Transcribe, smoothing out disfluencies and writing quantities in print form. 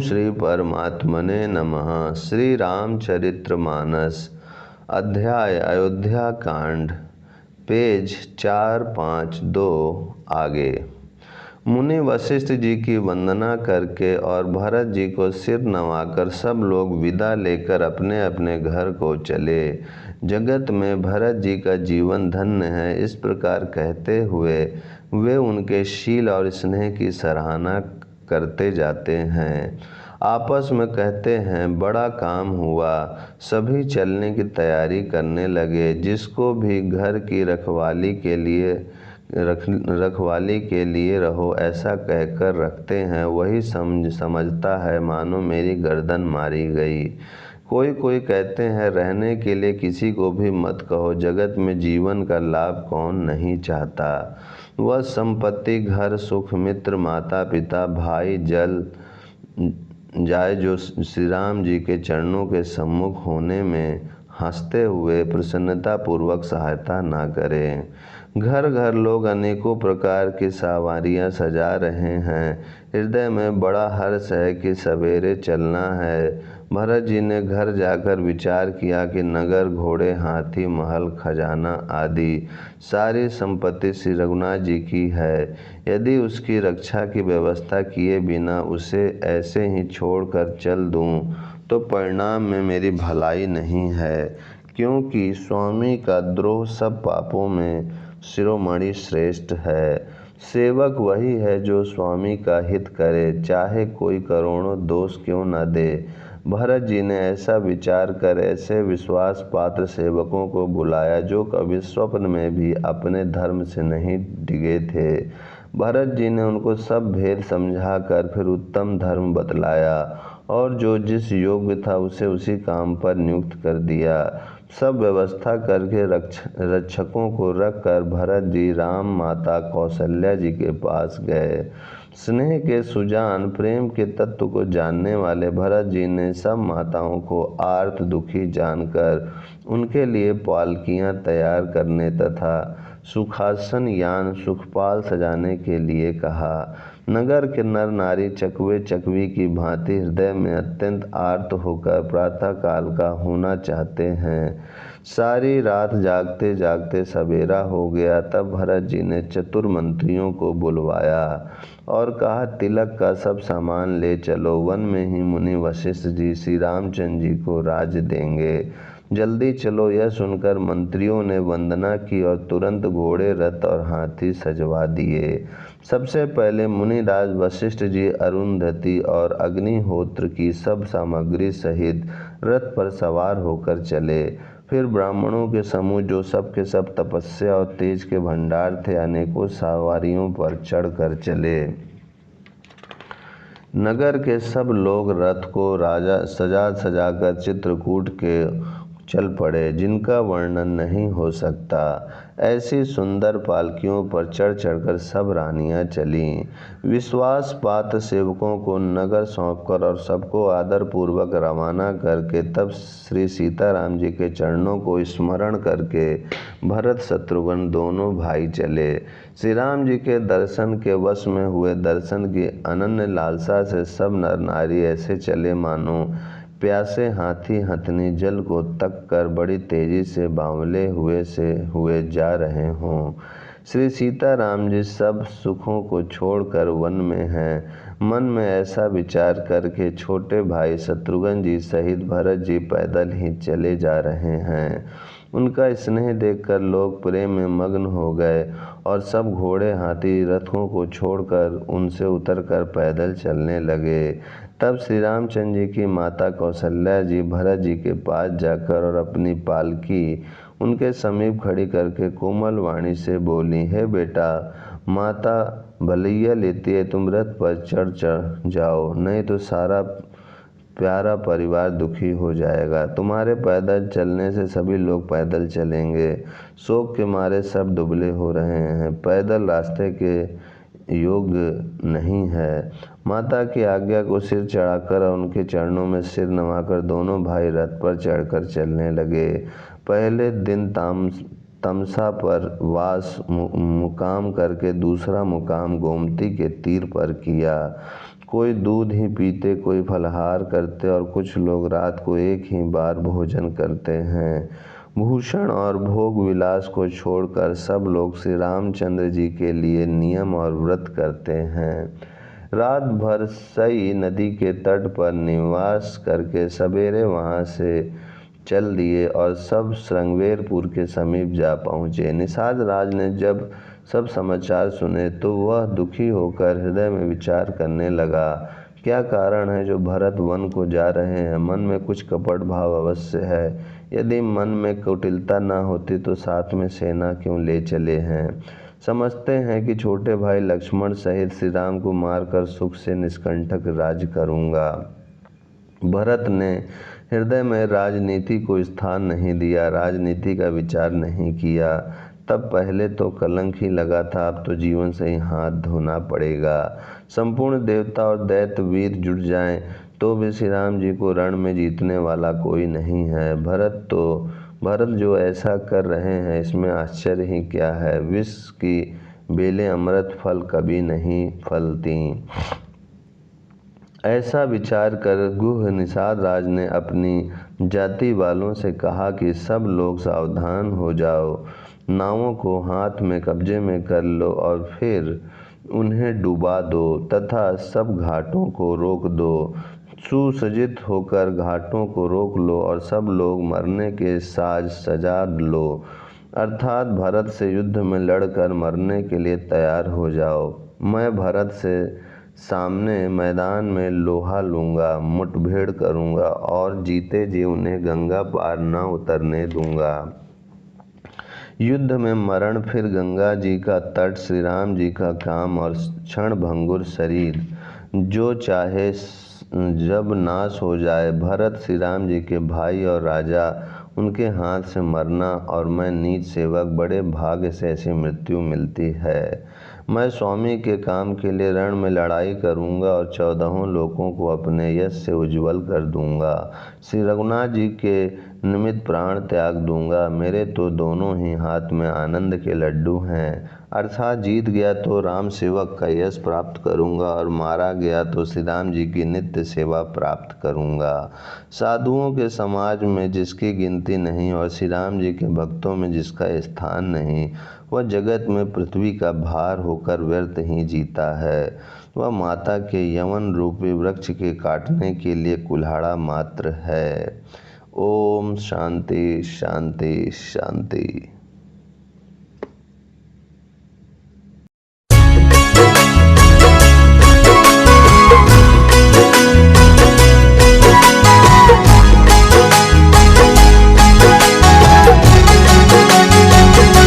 श्री परमात्मने नमः। श्री रामचरितमानस अध्याय अयोध्या कांड, पेज 452 आगे। मुनि वशिष्ठ जी की वंदना करके और भरत जी को सिर नवाकर सब लोग विदा लेकर अपने अपने घर को चले। जगत में भरत जी का जीवन धन्य है, इस प्रकार कहते हुए वे उनके शील और स्नेह की सराहना करते जाते हैं। आपस में कहते हैं, बड़ा काम हुआ। सभी चलने की तैयारी करने लगे। जिसको भी घर की रखवाली के लिए रहो ऐसा कहकर रखते हैं, वही समझता है मानो मेरी गर्दन मारी गई। कोई कहते हैं, रहने के लिए किसी को भी मत कहो। जगत में जीवन का लाभ कौन नहीं चाहता। वह संपत्ति, घर, सुख, मित्र, माता पिता, भाई जल जाए जो श्री राम जी के चरणों के सम्मुख होने में हंसते हुए प्रसन्नता पूर्वक सहायता ना करें। घर घर लोग अनेकों प्रकार की सवारियां सजा रहे हैं। हृदय में बड़ा हर्ष है कि सवेरे चलना है। भरत जी ने घर जाकर विचार किया कि नगर, घोड़े, हाथी, महल, खजाना आदि सारी संपत्ति श्री रघुनाथ जी की है। यदि उसकी रक्षा की व्यवस्था किए बिना उसे ऐसे ही छोड़कर चल दूं, तो परिणाम में मेरी भलाई नहीं है, क्योंकि स्वामी का द्रोह सब पापों में शिरोमणि श्रेष्ठ है। सेवक वही है जो स्वामी का हित करे, चाहे कोई करोड़ों दोष क्यों न दे। भरत जी ने ऐसा विचार कर ऐसे विश्वास पात्र सेवकों को बुलाया जो कभी स्वप्न में भी अपने धर्म से नहीं डिगे थे। भरत जी ने उनको सब भेद समझाकर फिर उत्तम धर्म बतलाया और जो जिस योग्य था उसे उसी काम पर नियुक्त कर दिया। सब व्यवस्था करके रक्षकों को रखकर भरत जी राम माता कौशल्या जी के पास गए। स्नेह के सुजान, प्रेम के तत्व को जानने वाले भरत जी ने सब माताओं को आर्त दुखी जानकर उनके लिए पालकियां तैयार करने तथा सुखासन यान सुखपाल सजाने के लिए कहा। नगर के नर नारी चकवे चकवी की भांति हृदय में अत्यंत आर्त होकर प्रातः काल का होना चाहते हैं। सारी रात जागते जागते सवेरा हो गया। तब भरत जी ने चतुर मंत्रियों को बुलवाया और कहा, तिलक का सब सामान ले चलो। वन में ही मुनि वशिष्ठ जी श्री रामचंद्र जी को राज्य देंगे। जल्दी चलो। यह सुनकर मंत्रियों ने वंदना की और तुरंत घोड़े, रथ और हाथी सजवा दिए। सबसे पहले मुनिराज वशिष्ठ जी अरुंधति और अग्निहोत्र की सब सामग्री सहित रथ पर सवार होकर चले। फिर ब्राह्मणों के समूह जो सब के सब तपस्या और तेज के भंडार थे, अनेकों सवारियों पर चढ़कर चले। नगर के सब लोग रथ को सजाकर चित्रकूट के चल पड़े, जिनका वर्णन नहीं हो सकता। ऐसी सुंदर पालकियों पर चढ़ चढ़कर सब रानियां चलीं। विश्वास पात्र सेवकों को नगर सौंपकर और सबको आदर पूर्वक रवाना करके तब श्री सीताराम जी के चरणों को स्मरण करके भरत शत्रुघ्न दोनों भाई चले। श्री राम जी के दर्शन के वश में हुए। दर्शन की अनन्य लालसा से सब नर नारी ऐसे चले मानो प्यासे हाथी हथनी जल को तक कर बड़ी तेजी से बावले हुए जा रहे हों। श्री सीताराम जी सब सुखों को छोड़कर वन में हैं। मन में ऐसा विचार करके छोटे भाई शत्रुघ्न जी सहित भरत जी पैदल ही चले जा रहे हैं। उनका स्नेह देखकर लोग प्रेम में मग्न हो गए और सब घोड़े, हाथी, रथों को छोड़कर उनसे उतरकर पैदल चलने लगे। तब श्री रामचंद्र जी की माता कौशल्या जी भरत जी के पास जाकर और अपनी पालकी उनके समीप खड़ी करके कोमल वाणी से बोली, हे बेटा, माता भलैया लेती है, तुम रथ पर चढ़ जाओ, नहीं तो सारा प्यारा परिवार दुखी हो जाएगा। तुम्हारे पैदल चलने से सभी लोग पैदल चलेंगे। शोक के मारे सब दुबले हो रहे हैं, पैदल रास्ते के योग्य नहीं है। माता की आज्ञा को सिर चढ़ाकर और उनके चरणों में सिर नवाकर दोनों भाई रथ पर चढ़कर चलने लगे। पहले दिन तमसा पर मुकाम करके दूसरा मुकाम गोमती के तीर पर किया। कोई दूध ही पीते, कोई फलाहार करते और कुछ लोग रात को एक ही बार भोजन करते हैं। भूषण और भोग विलास को छोड़कर सब लोग श्री रामचंद्र जी के लिए नियम और व्रत करते हैं। रात भर सई नदी के तट पर निवास करके सवेरे वहां से चल दिए और सब श्रृंगवेरपुर के समीप जा पहुँचे। निषाद राज ने जब सब समाचार सुने तो वह दुखी होकर हृदय में विचार करने लगा, क्या कारण है जो भरत वन को जा रहे हैं। मन में कुछ कपट भाव अवश्य है। यदि मन में कुटिलता न होती तो साथ में सेना क्यों ले चले हैं। समझते हैं कि छोटे भाई लक्ष्मण सहित श्री राम को मारकर सुख से निष्कंटक राज करूँगा। भरत ने हृदय में राजनीति को स्थान नहीं दिया, राजनीति का विचार नहीं किया। तब पहले तो कलंक ही लगा था, अब तो जीवन से ही हाथ धोना पड़ेगा। संपूर्ण देवता और दैत्य वीर जुट जाएं तो भी श्री राम जी को रण में जीतने वाला कोई नहीं है। भरत जो ऐसा कर रहे हैं इसमें आश्चर्य ही क्या है। विष की बेलें अमृत फल कभी नहीं फलती। ऐसा विचार कर गुह निषाद राज ने अपनी जाति वालों से कहा कि सब लोग सावधान हो जाओ, नावों को हाथ में कब्जे में कर लो और फिर उन्हें डुबा दो तथा सब घाटों को रोक दो। सुसज्जित होकर घाटों को रोक लो और सब लोग मरने के साज सजा लो, अर्थात भरत से युद्ध में लड़कर मरने के लिए तैयार हो जाओ। मैं भरत से सामने मैदान में लोहा लूँगा, मुठभेड़ करूँगा और जीते जी उन्हें गंगा पार न उतरने दूँगा। युद्ध में मरण, फिर गंगा जी का तट, श्री राम जी का काम और क्षण भंगुर शरीर, जो चाहे जब नाश हो जाए। भरत श्री राम जी के भाई और राजा, उनके हाथ से मरना और मैं नीच सेवक, बड़े भाग्य से ऐसी मृत्यु मिलती है। मैं स्वामी के काम के लिए रण में लड़ाई करूंगा और 14 लोकों को अपने यश से उज्जवल कर दूंगा। श्री रघुनाथ जी के निमित्त प्राण त्याग दूंगा। मेरे तो दोनों ही हाथ में आनंद के लड्डू हैं, अर्थात जीत गया तो राम सेवक का यश प्राप्त करूंगा और मारा गया तो श्री राम जी की नित्य सेवा प्राप्त करूंगा। साधुओं के समाज में जिसकी गिनती नहीं और श्री राम जी के भक्तों में जिसका स्थान नहीं, वह जगत में पृथ्वी का भार होकर व्यर्थ ही जीता है। वह माता के यवन रूपी वृक्ष के काटने के लिए कुल्हाड़ा मात्र है। ओम शांति शांति शांति।